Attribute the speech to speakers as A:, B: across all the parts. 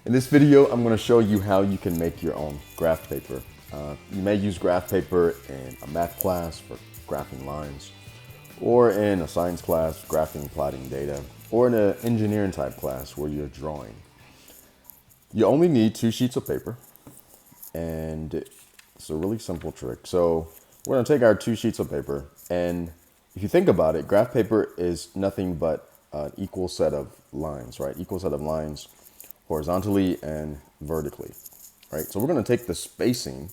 A: In this video, I'm going to show you how you can make your own graph paper. You may use graph paper in a math class for graphing lines, or in a science class, graphing plotting data, or in an engineering type class where you're drawing. You only need 2 sheets of paper, and it's a really simple trick. So we're going to take our 2 sheets of paper, and if you think about it, graph paper is nothing but an equal set of lines, right? Equal set of lines horizontally and vertically, right? So we're going to take the spacing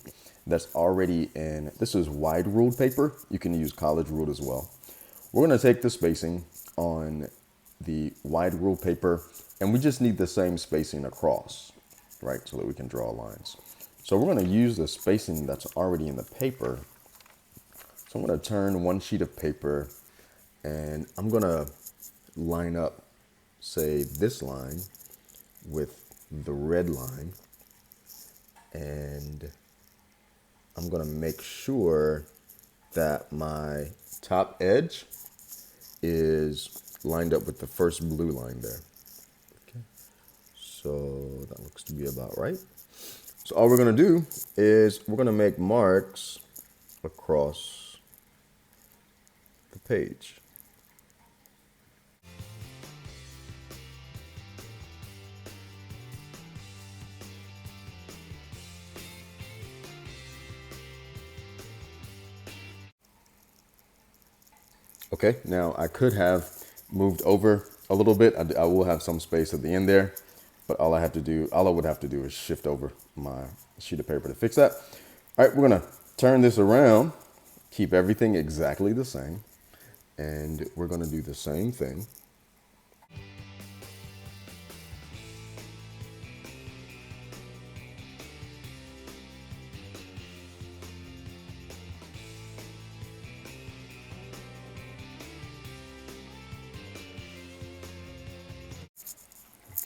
A: that's already in, this is wide ruled paper. You can use college ruled as well. We're going to take the spacing on the wide ruled paper, and we just need the same spacing across, right? So that we can draw lines. So we're going to use the spacing that's already in the paper. So I'm going to turn 1 sheet of paper, and I'm going to line up, say, this line with the red line, and I'm going to make sure that my top edge is lined up with the first blue line there. Okay. So that looks to be about right. So all we're going to do is we're going to make marks across the page. Okay, now I could have moved over a little bit. I will have some space at the end there, but all I would have to do is shift over my sheet of paper to fix that. All right, we're gonna turn this around, keep everything exactly the same, and we're gonna do the same thing.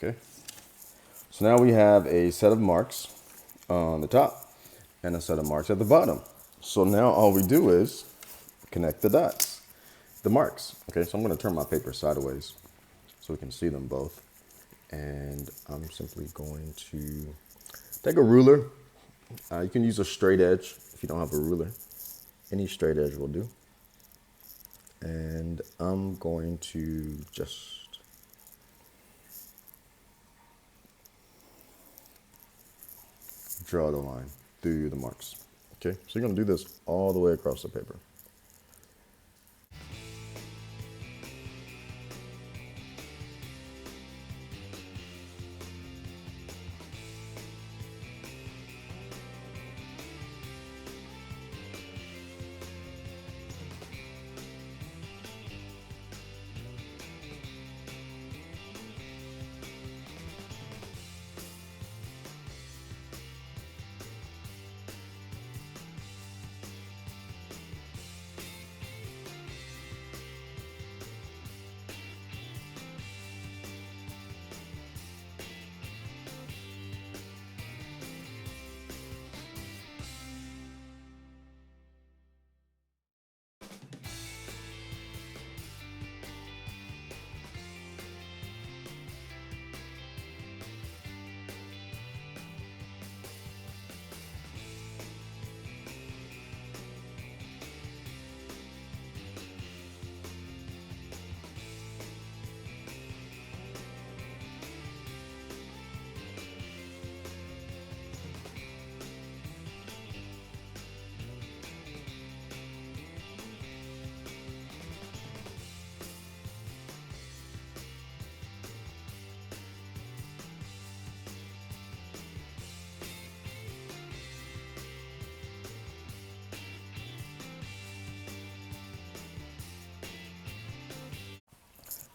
A: Okay, so now we have a set of marks on the top and a set of marks at the bottom. So now all we do is connect the dots, the marks. Okay, so I'm going to turn my paper sideways so we can see them both. And I'm simply going to take a ruler. You can use a straight edge if you don't have a ruler. Any straight edge will do. And I'm going to just draw the line through the marks. Okay, so you're going to do this all the way across the paper.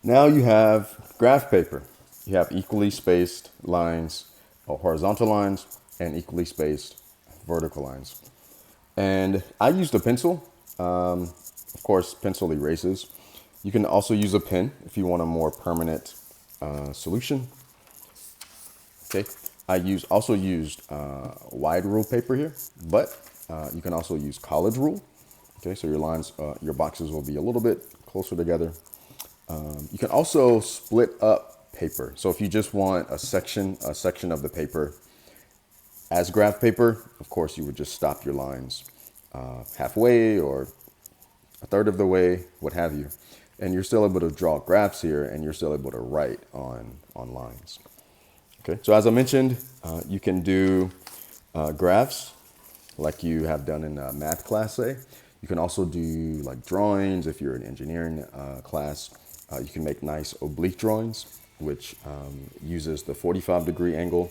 A: Now you have graph paper. You have equally spaced lines, or horizontal lines, and equally spaced vertical lines. And I used a pencil. Of course, pencil erases. You can also use a pen if you want a more permanent solution. Okay, also used wide rule paper here, but you can also use college rule. Okay, so your lines, your boxes will be a little bit closer together. You can also split up paper. So if you just want a section of the paper as graph paper, of course you would just stop your lines halfway or a third of the way, what have you. And you're still able to draw graphs here, and you're still able to write on lines. Okay, so as I mentioned, you can do graphs like you have done in math class, say. You can also do like drawings if you're in engineering class. You can make nice oblique drawings, which uses the 45-degree angle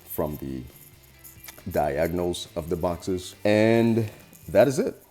A: from the diagonals of the boxes. And that is it.